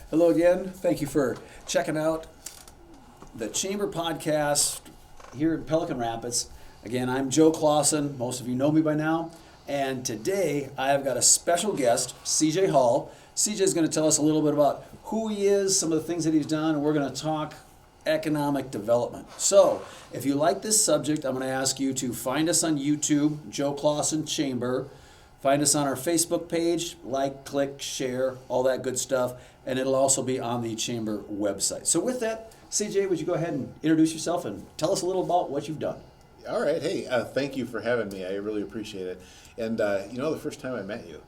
Hello again. Thank you for checking out the Chamber Podcast here in Pelican Rapids. Again, I'm Joe Clausen. Most of you know me by now. And today I have got a special guest, CJ Holl. CJ is going to tell us a little bit about who he is, some of the things that he's done, and we're going to talk economic development. So, if you like this subject, I'm going to ask you to find us on YouTube, Joe Clausen Chamber. Find us on our Facebook page, like, click, share, all that good stuff, and it'll also be on the Chamber website. So with that, CJ, would you go ahead and introduce yourself and tell us a little about what you've done? All right. Hey, thank you for having me. I really appreciate it. And the first time I met you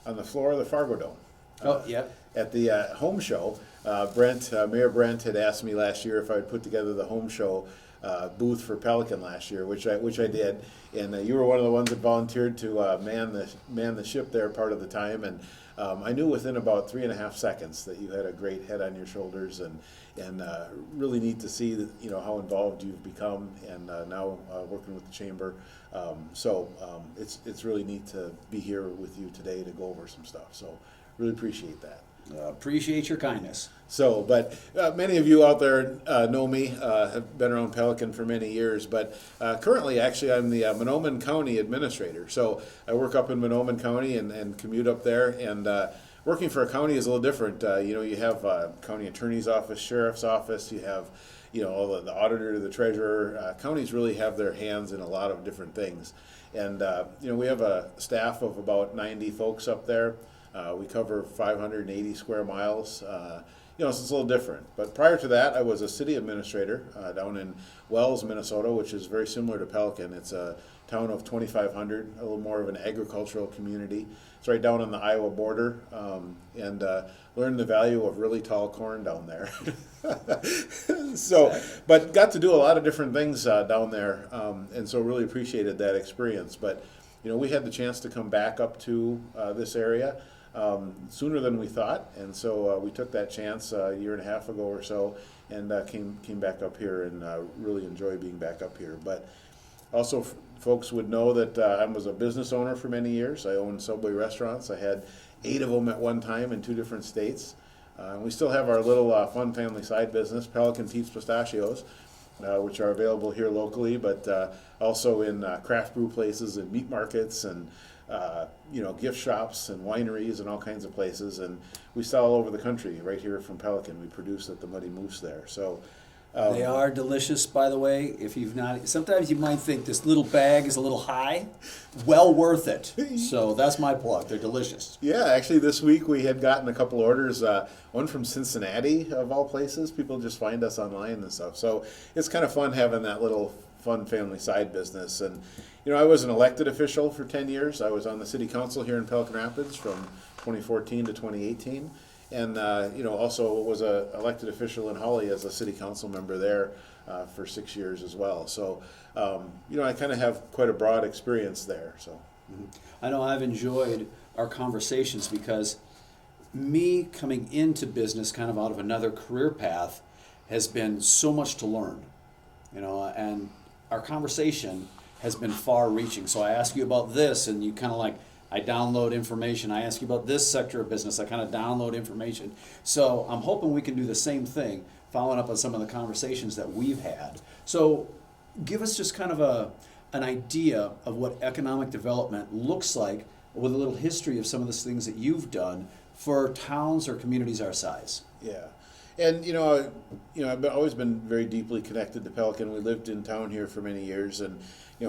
on the floor of the Fargo Dome. At the home show, Mayor Brent had asked me last year if I would put together the home show booth for Pelican last year, which I did, and you were one of the ones that volunteered to man the ship there part of the time, and I knew within about 3.5 seconds that you had a great head on your shoulders, and really neat to see that, how involved you've become, and now working with the Chamber. It's really neat to be here with you today to go over some stuff. So really appreciate that. Appreciate your kindness. But many of you out there know me, have been around Pelican for many years, but currently, actually, I'm the Mahnomen County Administrator. So I work up in Mahnomen County and commute up there, and working for a county is a little different. You have county attorney's office, sheriff's office, you have all the auditor, the treasurer. Counties really have their hands in a lot of different things. And we have a staff of about 90 folks up there. We cover 580 square miles. So it's a little different. But prior to that, I was a city administrator down in Wells, Minnesota, which is very similar to Pelican. It's a town of 2,500, a little more of an agricultural community. It's right down on the Iowa border, and learned the value of really tall corn down there. But got to do a lot of different things down there, and so really appreciated that experience. But we had the chance to come back up to this area sooner than we thought, and so we took that chance a year and a half ago or so, and came back up here, and really enjoy being back up here. But also, folks would know that I was a business owner for many years. I owned Subway restaurants. I had 8 of them at one time in 2 different states. We still have our little fun family side business, Pelican Pete's Pistachios, which are available here locally, but also in craft brew places and meat markets and gift shops and wineries and all kinds of places. And we sell all over the country. Right here from Pelican, we produce at the Muddy Moose there. So they are delicious, by the way. If you've not, sometimes you might think this little bag is a little high. Well worth it. So that's my plug. They're delicious. Yeah, actually this week we had gotten a couple orders, one from Cincinnati of all places. People just find us online and stuff. So it's kind of fun having that little fun family side business. And I was an elected official for 10 years. I was on the city council here in Pelican Rapids from 2014 to 2018. And also was an elected official in Holl as a city council member there for 6 years as well. So I kind of have quite a broad experience there. So I know I've enjoyed our conversations because me coming into business kind of out of another career path has been so much to learn, and our conversation has been far-reaching. So I ask you about this, and you kind of I download information. I ask you about this sector of business. I kind of download information. So I'm hoping we can do the same thing, following up on some of the conversations that we've had. So give us just kind of an idea of what economic development looks like with a little history of some of the things that you've done for towns or communities our size. Yeah. And I've always been very deeply connected to Pelican. We lived in town here for many years, and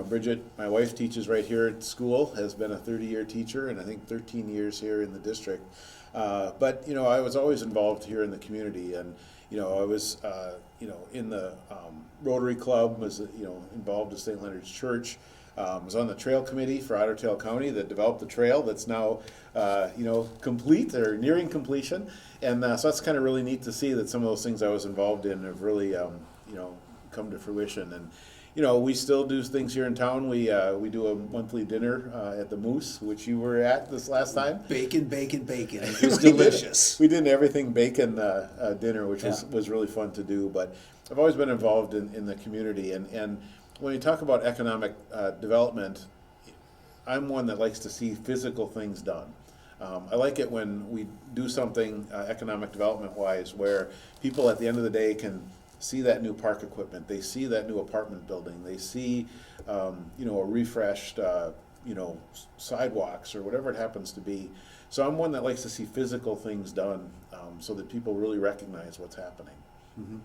Bridget, my wife, teaches right here at school, has been a 30-year teacher, and I think 13 years here in the district. But I was always involved here in the community, and I was in the Rotary Club, was involved with St. Leonard's Church. Was on the trail committee for Otter Tail County that developed the trail that's now complete or nearing completion, and so that's kind of really neat to see that some of those things I was involved in have really come to fruition. And we still do things here in town. We do a monthly dinner at the Moose, which you were at this last time. Bacon. It was delicious. We did an everything bacon dinner, which was really fun to do. But I've always been involved in the community, and when you talk about economic development, I'm one that likes to see physical things done. I like it when we do something economic development-wise where people at the end of the day can see that new park equipment, they see that new apartment building, they see a refreshed sidewalks or whatever it happens to be. So I'm one that likes to see physical things done so that people really recognize what's happening. Mm-hmm.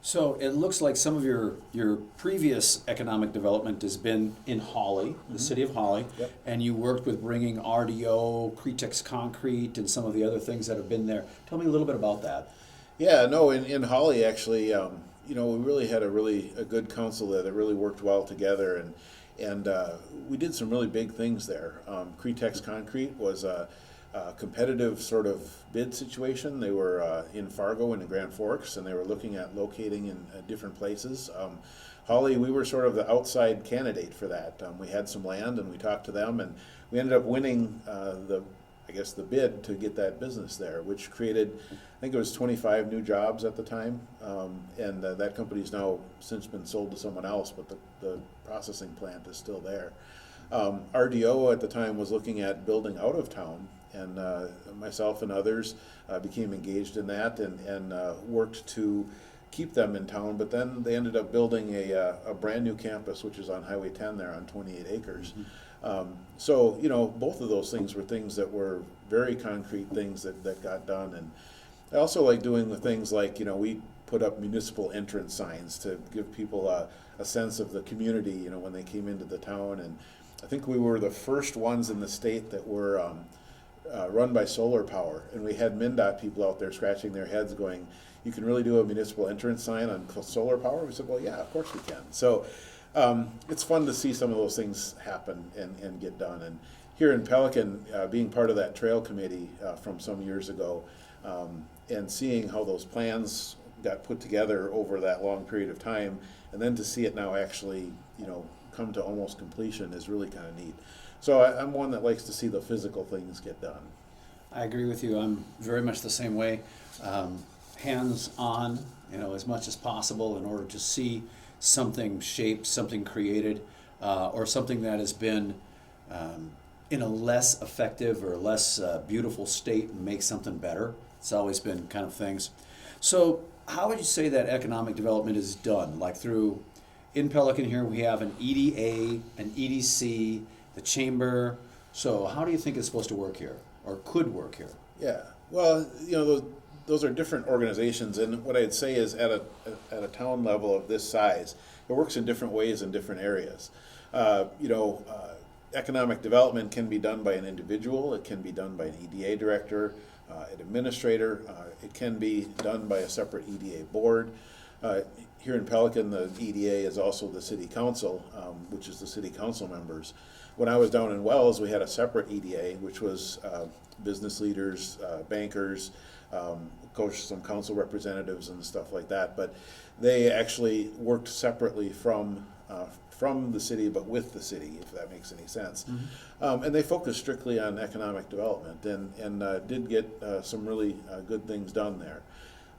So it looks like some of your previous economic development has been in Holly, the city of Holly, Yep. and you worked with bringing RDO, Cretex Concrete, and some of the other things that have been there. Tell me a little bit about that. Yeah, no, in Holly actually, we really had a good council there that really worked well together, and we did some really big things there. Cretex Concrete was a competitive sort of bid situation. They were in Fargo and in Grand Forks, and they were looking at locating in different places. Holly, we were sort of the outside candidate for that. We had some land, and we talked to them, and we ended up winning the bid to get that business there, which created, I think it was 25 new jobs at the time, and that company's now since been sold to someone else, but the processing plant is still there. RDO at the time was looking at building out of town, and myself and others became engaged in that and worked to keep them in town, but then they ended up building a brand new campus, which is on Highway 10 there on 28 acres. So, both of those things were things that were very concrete things that got done. And I also like doing the things like, we put up municipal entrance signs to give people a sense of the community, when they came into the town. And I think we were the first ones in the state that were run by solar power. And we had MnDOT people out there scratching their heads going, you can really do a municipal entrance sign on solar power? We said, well, yeah, of course we can. So it's fun to see some of those things happen and get done. And here in Pelican, being part of that trail committee from some years ago, and seeing how those plans got put together over that long period of time, and then to see it now actually, come to almost completion is really kind of neat. So I'm one that likes to see the physical things get done. I agree with you. I'm very much the same way. Hands-on, as much as possible in order to see something shaped, something created, or something that has been in a less effective or less beautiful state and make something better. It's always been kind of things. So how would you say that economic development is done? Like in Pelican here, we have an EDA, an EDC, the chamber. So how do you think it's supposed to work here or could work here? Yeah, well, those are different organizations, and what I'd say is at a town level of this size, it works in different ways in different areas. Economic development can be done by an individual, it can be done by an EDA director, an administrator, it can be done by a separate EDA board. Here in Pelican, the EDA is also the city council, which is the city council members. When I was down in Wells, we had a separate EDA, which was business leaders, bankers, of course, some council representatives and stuff like that. But they actually worked separately from the city, but with the city, if that makes any sense. Mm-hmm. And they focused strictly on economic development and did get some really good things done there.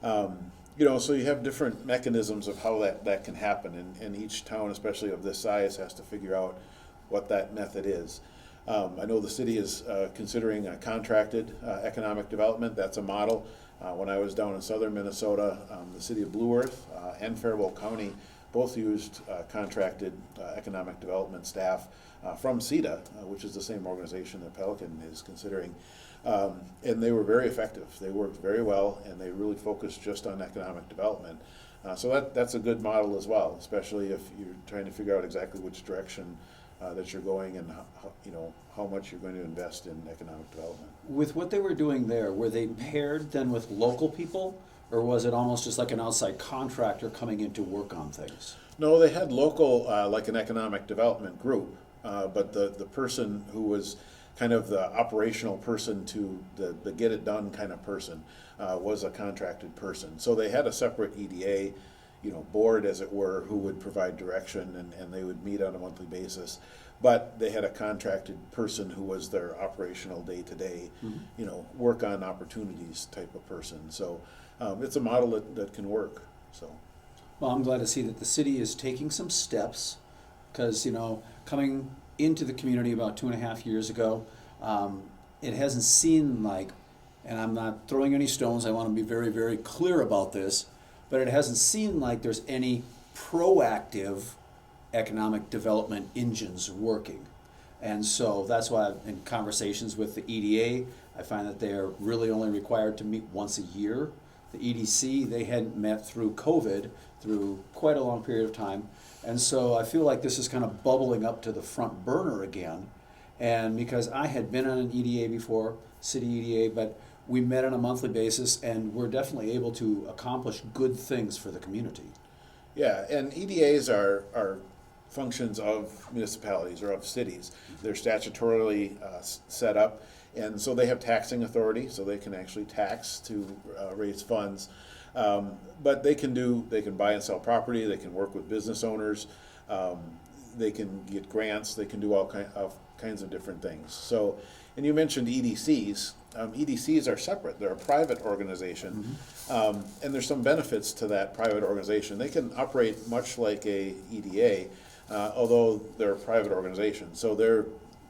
So you have different mechanisms of how that can happen, and each town, especially of this size, has to figure out what that method is. I know the city is considering a contracted economic development. That's a model. When I was down in southern Minnesota, the city of Blue Earth and Faribault County both used contracted economic development staff from CETA, which is the same organization that Pelican is considering. And they were very effective. They worked very well, and they really focused just on economic development. So that's a good model as well, especially if you're trying to figure out exactly which direction that you're going and how much you're going to invest in economic development. With what they were doing there, were they paired then with local people, or was it almost just like an outside contractor coming in to work on things? No, they had local, like an economic development group, but the person who was kind of the operational person to the get it done kind of person was a contracted person. So they had a separate EDA, board, as it were, who would provide direction, and they would meet on a monthly basis. But they had a contracted person who was their operational day-to-day, work on opportunities type of person. So it's a model that can work. So, well, I'm glad to see that the city is taking some steps, because coming into the community about 2.5 years ago, it hasn't seemed like, and I'm not throwing any stones, I want to be very, very clear about this, but it hasn't seemed like there's any proactive economic development engines working. And so that's why in conversations with the EDA, I find that they are really only required to meet once a year. The EDC, they hadn't met through COVID, through quite a long period of time. And so I feel like this is kind of bubbling up to the front burner again. And because I had been on an EDA before, city EDA, but we met on a monthly basis and we're definitely able to accomplish good things for the community. Yeah, and EDAs are functions of municipalities or of cities. They're statutorily set up, and so they have taxing authority, so they can actually tax to raise funds. But they can buy and sell property, they can work with business owners, they can get grants, they can do all kinds of different things. So, and you mentioned EDCs. EDCs are separate. They're a private organization, and there's some benefits to that private organization. They can operate much like a EDA, although they're a private organization. So they're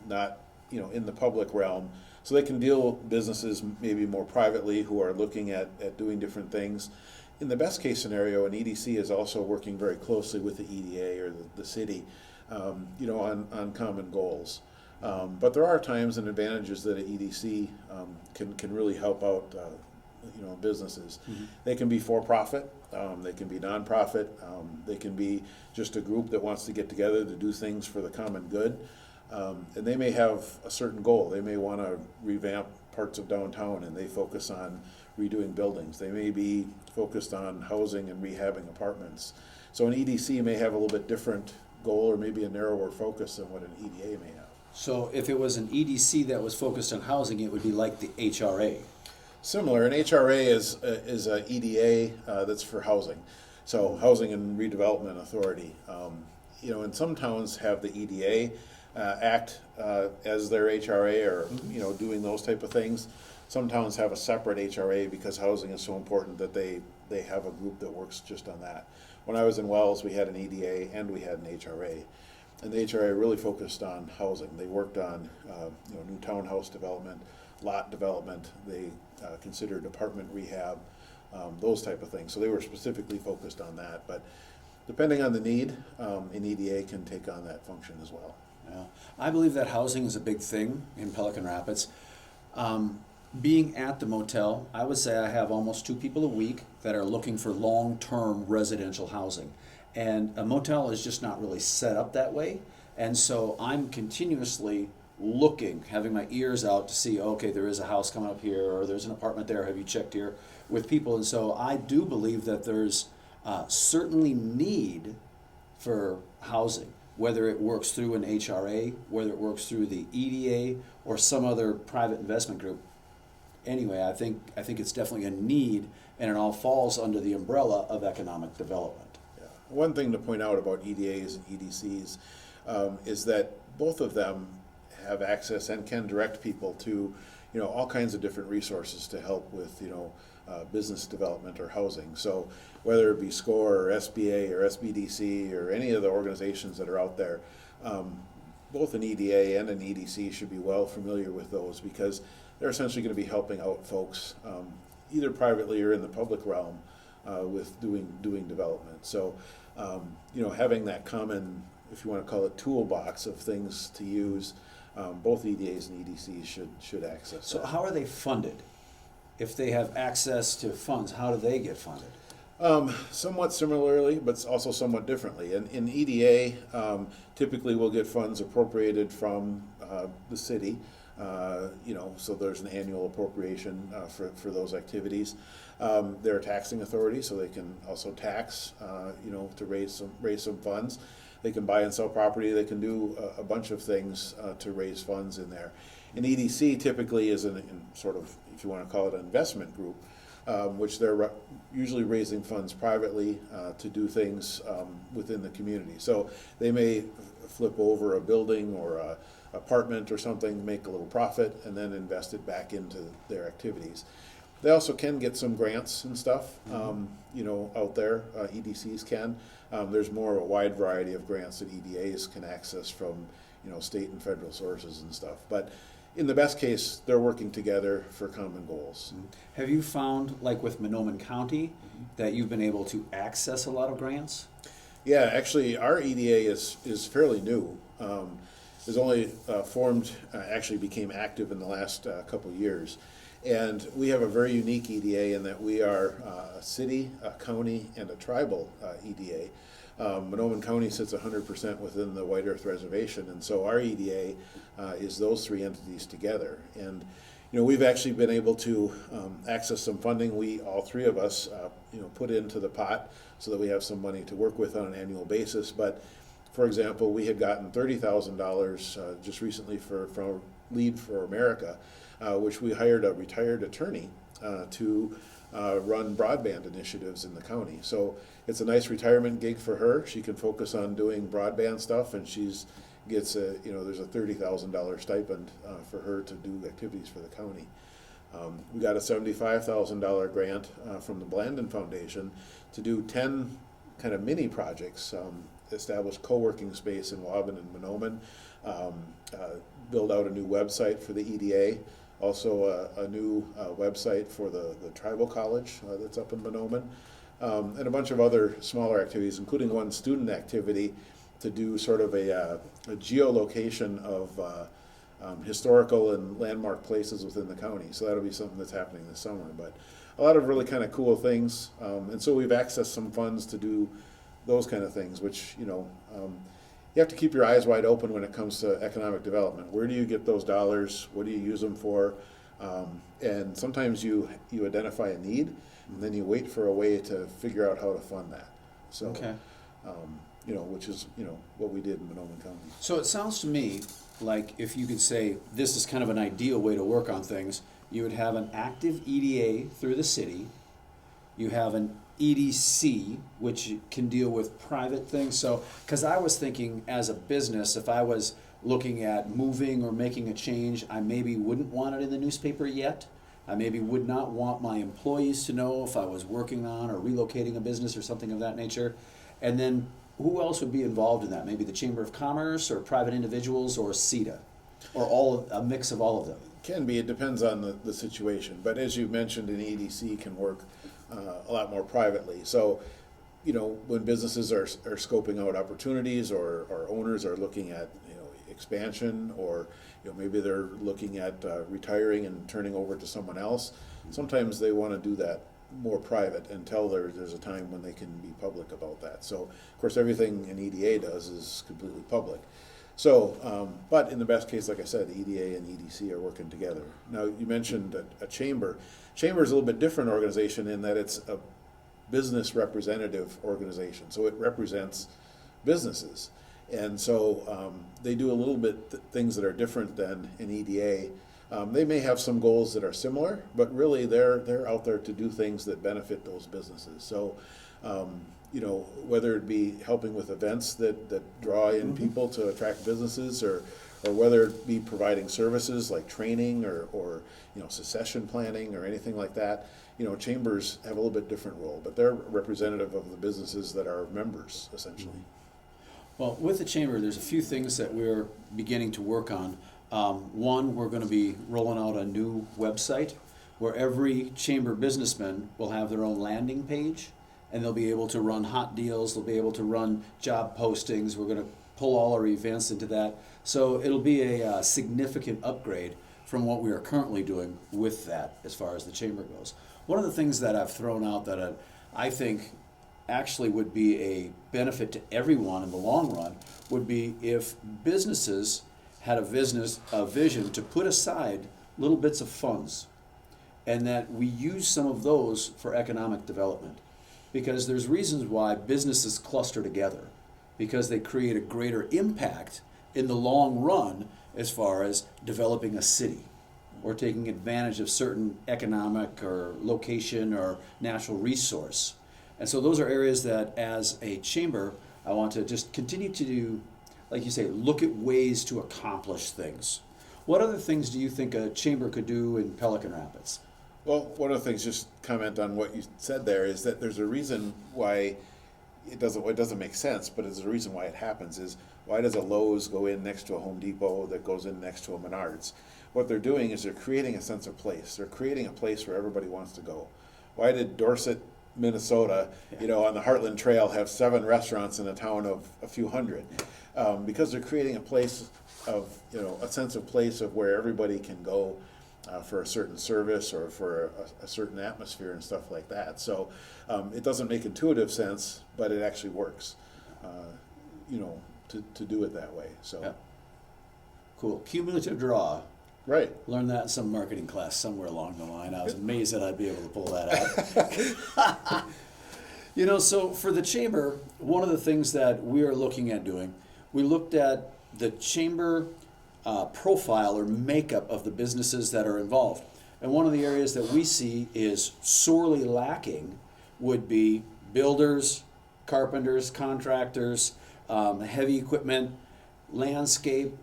not, in the public realm. So they can deal with businesses maybe more privately who are looking at doing different things. In the best case scenario, an EDC is also working very closely with the EDA or the city, on common goals. But there are times and advantages that an EDC can really help out, businesses. Mm-hmm. They can be for-profit, they can be nonprofit, they can be just a group that wants to get together to do things for the common good. And they may have a certain goal. They may want to revamp parts of downtown and they focus on redoing buildings. They may be focused on housing and rehabbing apartments. So an EDC may have a little bit different goal or maybe a narrower focus than what an EDA may have. So if it was an EDC that was focused on housing, it would be like the HRA. Similar. An HRA is a EDA that's for housing. So Housing and Redevelopment Authority. And some towns have the EDA act as their HRA or, doing those type of things. Some towns have a separate HRA because housing is so important that they have a group that works just on that. When I was in Wells, we had an EDA and we had an HRA. And the HRA really focused on housing. They worked on new townhouse development, lot development. They considered apartment rehab, those type of things. So they were specifically focused on that. But depending on the need, an EDA can take on that function as well. Yeah. I believe that housing is a big thing in Pelican Rapids. Being at the motel, I would say I have almost 2 people a week that are looking for long-term residential housing. And a motel is just not really set up that way. And so I'm continuously looking, having my ears out to see, okay, there is a house coming up here, or there's an apartment there, have you checked here, with people. And so I do believe that there's certainly need for housing, whether it works through an HRA, whether it works through the EDA, or some other private investment group. Anyway, I think it's definitely a need, and it all falls under the umbrella of economic development. One thing to point out about EDAs and EDCs is that both of them have access and can direct people to, all kinds of different resources to help with, business development or housing. So whether it be SCORE or SBA or SBDC or any of the organizations that are out there, both an EDA and an EDC should be well familiar with those because they're essentially going to be helping out folks either privately or in the public realm with doing development. So, having that common, if you want to call it, toolbox of things to use, both EDAs and EDCs should access. So how are they funded? If they have access to funds, how do they get funded? Somewhat similarly, but also somewhat differently. In EDA, typically we'll get funds appropriated from the city. So there's an annual appropriation for those activities. They're a taxing authority, so they can also tax, to raise some funds. They can buy and sell property. They can do a bunch of things to raise funds in there. An EDC typically is in sort of, if you want to call it, an investment group, which they're usually raising funds privately to do things within the community. So they may flip over a building or a apartment or something, make a little profit, and then invest it back into their activities. They also can get some grants and stuff, out there. EDCs can. There's more of a wide variety of grants that EDAs can access from, state and federal sources and stuff. But in the best case, they're working together for common goals. Have you found, like with Monoman County, that you've been able to access a lot of grants? Yeah, actually, our EDA is fairly new. It was only formed, actually became active in the last couple of years. And we have a very unique EDA in that we are a city, a county, and a tribal EDA. Monoman County sits 100% within the White Earth Reservation, and so our EDA is those three entities together. And we've actually been able to access some funding. We, all three of us, put into the pot so that we have some money to work with on an annual basis. But for example, we had gotten $30,000 just recently from Lead for America, which we hired a retired attorney to run broadband initiatives in the county. So it's a nice retirement gig for her. She can focus on doing broadband stuff, and gets there's a $30,000 stipend for her to do activities for the county. We got a $75,000 grant from the Blandon Foundation to do 10 kind of mini projects, establish co-working space in Waban and Monoman, build out a new website for the EDA, also a new website for the tribal college that's up in Monoman, and a bunch of other smaller activities, including one student activity to do sort of a geolocation of historical and landmark places within the county. So that'll be something that's happening this summer. But a lot of really kind of cool things. And so we've accessed some funds to do those kind of things, which, you have to keep your eyes wide open when it comes to economic development. Where do you get those dollars? What do you use them for? And sometimes you identify a need, and then you wait for a way to figure out how to fund that. So, Okay. Which is, what we did in Monoman County. So it sounds to me like if you could say this is kind of an ideal way to work on things, you would have an active EDA through the city, you have an EDC, which can deal with private things. So, because I was thinking as a business, if I was looking at moving or making a change, I maybe wouldn't want it in the newspaper yet. I maybe would not want my employees to know if I was working on or relocating a business or something of that nature. And then who else would be involved in that? Maybe the Chamber of Commerce or private individuals or CETA, or a mix of all of them. Can be. It depends on the situation. But as you mentioned, an EDC can work a lot more privately. So, when businesses are scoping out opportunities, or owners are looking at expansion, or maybe they're looking at retiring and turning over to someone else. Sometimes they want to do that more private until there's a time when they can be public about that. So, of course, everything an EDA does is completely public. So, but in the best case, like I said, EDA and EDC are working together. Now, you mentioned a chamber. Chamber is a little bit different organization in that it's a business representative organization. So it represents businesses. And so they do a little bit things that are different than an EDA. They may have some goals that are similar, but really they're out there to do things that benefit those businesses. So, whether it be helping with events that draw in people to attract businesses, or whether it be providing services like training or succession planning or anything like that, chambers have a little bit different role, but they're representative of the businesses that are members, essentially. Well, with the chamber, there's a few things that we're beginning to work on. One, we're going to be rolling out a new website where every chamber businessman will have their own landing page, and they'll be able to run hot deals, they'll be able to run job postings. We're going to pull all our events into that. So it'll be a significant upgrade from what we are currently doing with that as far as the chamber goes. One of the things that I've thrown out that I think actually would be a benefit to everyone in the long run would be if businesses had a vision to put aside little bits of funds, and that we use some of those for economic development. Because there's reasons why businesses cluster together, because they create a greater impact in the long run as far as developing a city or taking advantage of certain economic or location or natural resource. And so those are areas that as a chamber, I want to just continue to do, like you say, look at ways to accomplish things. What other things do you think a chamber could do in Pelican Rapids? Well, one of the things, just comment on what you said there, is that there's a reason why it doesn't make sense, but there's a reason why it happens. Is Why does a Lowe's go in next to a Home Depot that goes in next to a Menards? What they're doing is they're creating a sense of place. They're creating a place where everybody wants to go. Why did Dorset, Minnesota, on the Heartland Trail have 7 restaurants in a town of a few hundred? Because they're creating a place of, a sense of place of where everybody can go for a certain service or for a certain atmosphere and stuff like that. So it doesn't make intuitive sense, but it actually works, to do it that way. So, Yeah. Cool. Cumulative draw. right. Learned that in some marketing class somewhere along the line. I was amazed that I'd be able to pull that out. So for the chamber, one of the things that we are looking at doing, we looked at the chamber profile or makeup of the businesses that are involved. And one of the areas that we see is sorely lacking would be builders, carpenters, contractors, heavy equipment, landscape,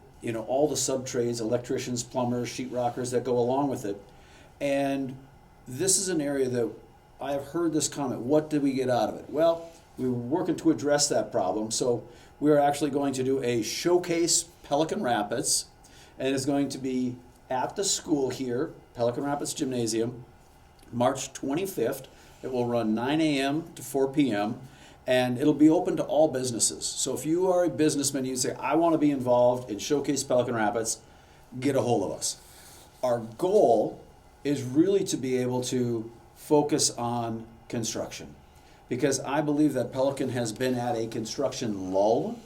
all the sub-trades, electricians, plumbers, sheetrockers that go along with it. And this is an area that I have heard this comment, what did we get out of it? Well, we were working to address that problem, so we are actually going to do a showcase Pelican Rapids, and it's going to be at the school here, Pelican Rapids Gymnasium, March 25th. It will run 9 a.m. to 4 p.m., and it'll be open to all businesses. So if you are a businessman, you say, I want to be involved in Showcase Pelican Rapids, get a hold of us. Our goal is really to be able to focus on construction, because I believe that Pelican has been at a construction lull,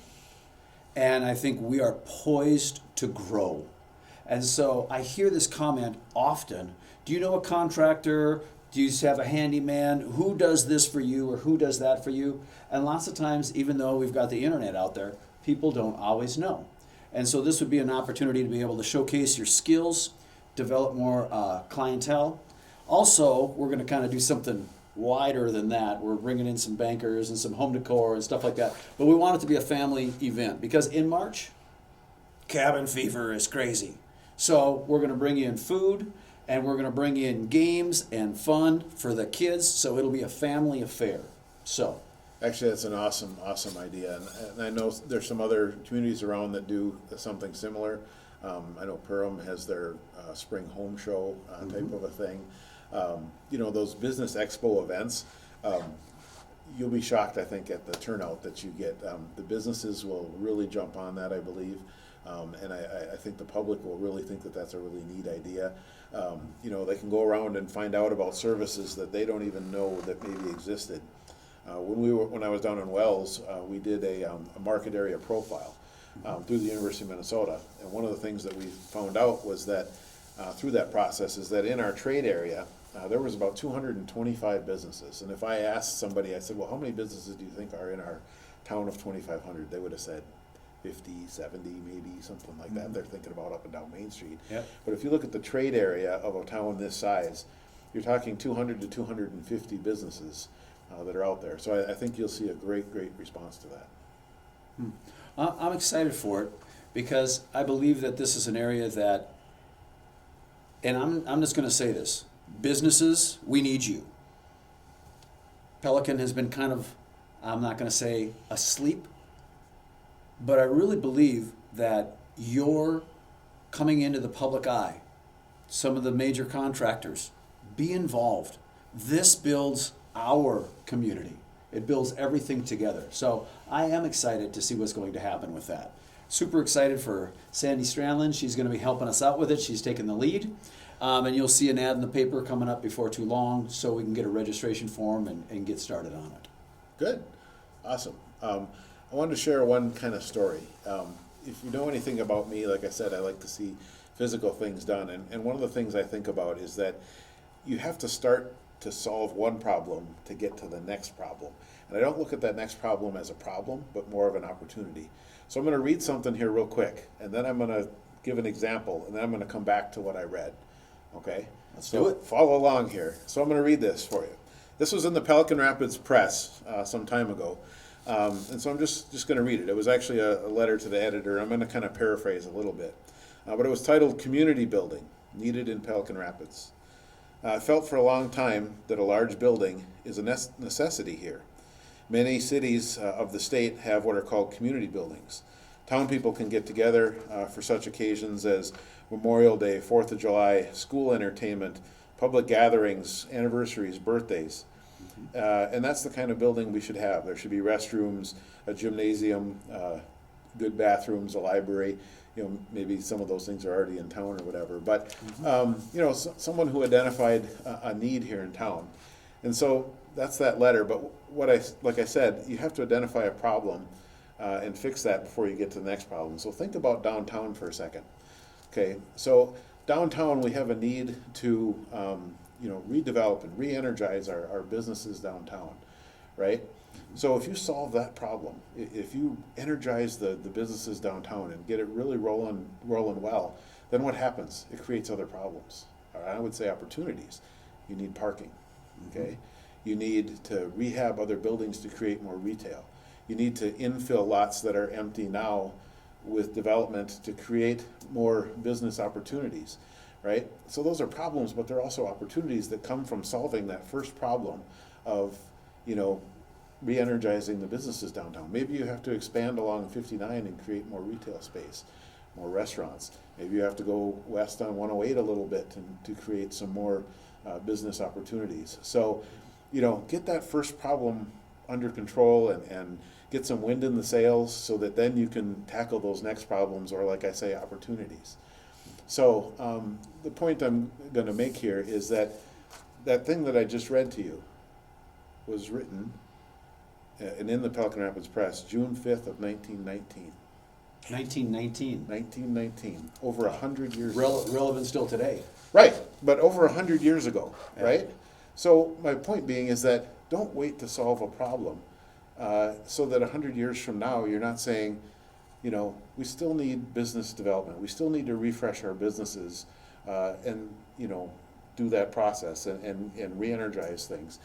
and I think we are poised to grow. And so I hear this comment often, do you know a contractor? Do you have a handyman? Who does this for you or who does that for you? And lots of times, even though we've got the internet out there, people don't always know. And so this would be an opportunity to be able to showcase your skills, develop more clientele. Also, we're going to kind of do something wider than that. We're bringing in some bankers and some home decor and stuff like that. But we want it to be a family event, because in March, cabin fever is crazy. So we're going to bring in food, and we're going to bring in games and fun for the kids, so it'll be a family affair. So, Actually, that's an awesome idea, and I know there's some other communities around that do something similar. I know Perham has their spring home show type of a thing. Those business expo events, you'll be shocked, I think, at the turnout that you get. The businesses will really jump on that, I believe. And I think the public will really think that that's a really neat idea. They can go around and find out about services that they don't even know that maybe existed. When I was down in Wells, we did a market area profile through the University of Minnesota. And one of the things that we found out was that through that process is that in our trade area, there was about 225 businesses. And if I asked somebody, I said, well, how many businesses do you think are in our town of 2,500? They would have said 50, 70, maybe something like that. They're thinking about up and down Main Street. Yep. But if you look at the trade area of a town this size, you're talking 200 to 250 businesses that are out there. So I think you'll see a great response to that. I'm excited for it, because I believe that this is an area that, and I'm just going to say this, businesses, we need you. Pelican has been kind of, I'm not going to say asleep, but I really believe that you're coming into the public eye. Some of the major contractors, be involved. This builds our community. It builds everything together. So I am excited to see what's going to happen with that. Super excited for Sandy Strandland. She's going to be helping us out with it. She's taking the lead. And you'll see an ad in the paper coming up before too long, so we can get a registration form and get started on it. Good. Awesome. I wanted to share one kind of story. If you know anything about me, like I said, I like to see physical things done. And one of the things I think about is that you have to start to solve one problem to get to the next problem. And I don't look at that next problem as a problem, but more of an opportunity. So I'm going to read something here real quick, and then I'm going to give an example, and then I'm going to come back to what I read. Okay? Let's do it. Follow along here. So I'm going to read this for you. This was in the Pelican Rapids Press some time ago. And so I'm just going to read it. It was actually a letter to the editor. I'm going to kind of paraphrase a little bit. But it was titled Community Building, Needed in Pelican Rapids. I felt for a long time that a large building is a necessity here. Many cities of the state have what are called community buildings. town people can get together for such occasions as Memorial Day, 4th of July, school entertainment, public gatherings, anniversaries, birthdays. And that's the kind of building we should have. There should be restrooms, a gymnasium, good bathrooms, a library. Maybe some of those things are already in town or whatever. But, someone who identified a need here in town. And so that's that letter. But like I said, you have to identify a problem and fix that before you get to the next problem. So think about downtown for a second. Okay, so downtown we have a need to redevelop and re-energize our businesses downtown, right? So if you solve that problem, if you energize the businesses downtown and get it really rolling well, then what happens? It creates other problems. Or I would say opportunities. You need parking, okay? You need to rehab other buildings to create more retail. You need to infill lots that are empty now with development to create more business opportunities, right? So those are problems, but they're also opportunities that come from solving that first problem of, re-energizing the businesses downtown. Maybe you have to expand along 59 and create more retail space, more restaurants. Maybe you have to go west on 108 a little bit to create some more business opportunities. So, get that first problem under control and get some wind in the sails so that then you can tackle those next problems, or like I say, opportunities. So the point I'm going to make here is that thing that I just read to you was written and in the Pelican Rapids Press, June 5th of 1919. 1919. 1919, over 100 years Relevant still today. Right, but over 100 years ago, Yeah. right? So my point being is that don't wait to solve a problem so that 100 years from now you're not saying, we still need business development. We still need to refresh our businesses and do that process and re-energize things.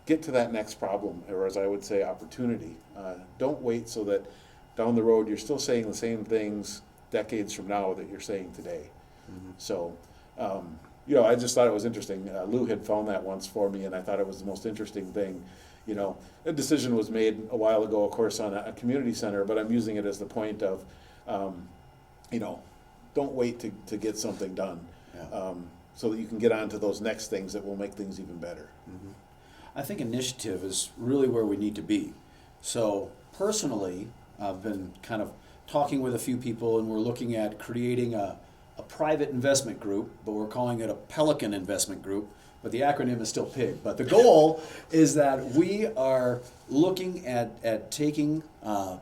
Get to that next problem, or as I would say, opportunity. Don't wait so that down the road you're still saying the same things decades from now that you're saying today. Mm-hmm. So, I just thought it was interesting. Lou had found that once for me, and I thought it was the most interesting thing. A decision was made a while ago, of course, on a community center, but I'm using it as the point of, don't wait to get something done, so that you can get on to those next things that will make things even better. Mm-hmm. I think initiative is really where we need to be. So personally, I've been kind of talking with a few people, and we're looking at creating a private investment group, but we're calling it a Pelican Investment Group, but the acronym is still PIG. But the goal is that we are looking at taking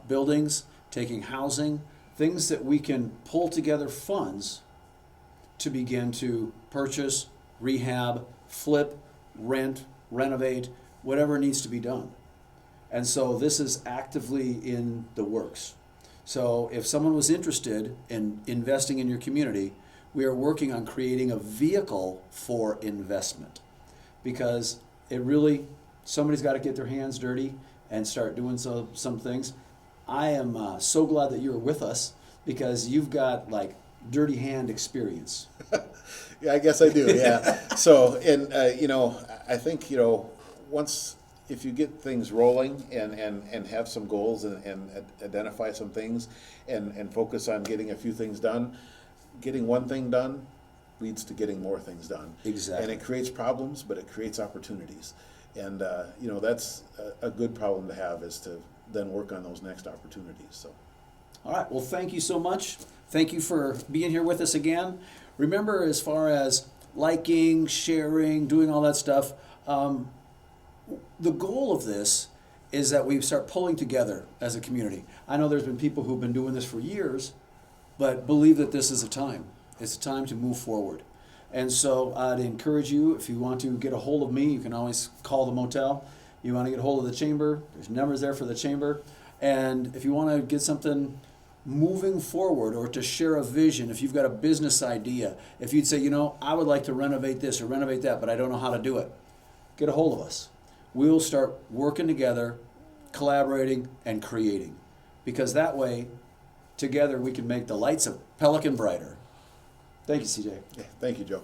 buildings, taking housing, things that we can pull together funds to begin to purchase, rehab, flip, rent, renovate, whatever needs to be done. And so this is actively in the works. So if someone was interested in investing in your community, we are working on creating a vehicle for investment, because somebody's got to get their hands dirty and start doing some things. I am so glad that you're with us, because you've got dirty hand experience. Yeah, I guess I do. Yeah. So, and I think if you get things rolling and have some goals and identify some things and focus on getting a few things done, getting one thing done leads to getting more things done. Exactly. And it creates problems, but it creates opportunities. And that's a good problem to have, is to then work on those next opportunities. So. All right. Well, thank you so much. Thank you for being here with us again. Remember, as far as liking, sharing, doing all that stuff, the goal of this is that we start pulling together as a community. I know there's been people who've been doing this for years, but believe that this is a time. It's a time to move forward. And so I'd encourage you, if you want to get a hold of me, you can always call the motel. You want to get a hold of the chamber, there's numbers there for the chamber. And if you want to get something moving forward, or to share a vision, if you've got a business idea, if you'd say, I would like to renovate this or renovate that, but I don't know how to do it, get a hold of us. We'll start working together, collaborating, and creating. Because that way, together we can make the lights of Pelican brighter. Thank you, CJ. Yeah, thank you, Joe.